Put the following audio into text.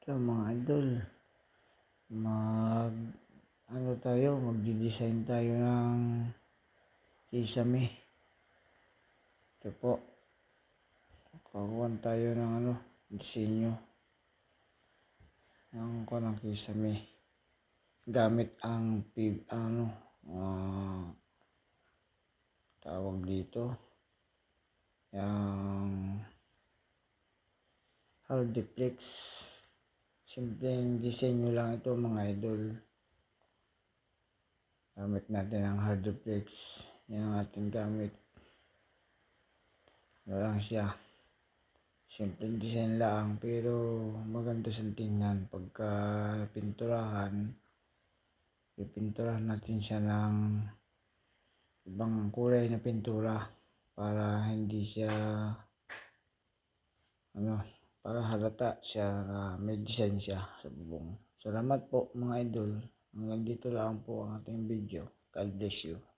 Ito mga idol, mag magdi-design tayo ng kisame. Ito po, kakawan tayo ng disenyo ng kisame gamit ang tawag dito, yung Hardiplex. Simpleng disenyo lang ito mga idol. Gamit natin ang Hardiplex. Yan ang ating gamit. Lang siya. Simpleng design lang pero maganda sa tingnan. Pagka pinturahan, pipinturahan natin siya ng ibang kulay na pintura para hindi siya para halata siya na may design siya sa bubong. Salamat po mga idol. Hanggang dito lang po ang ating video. God bless you.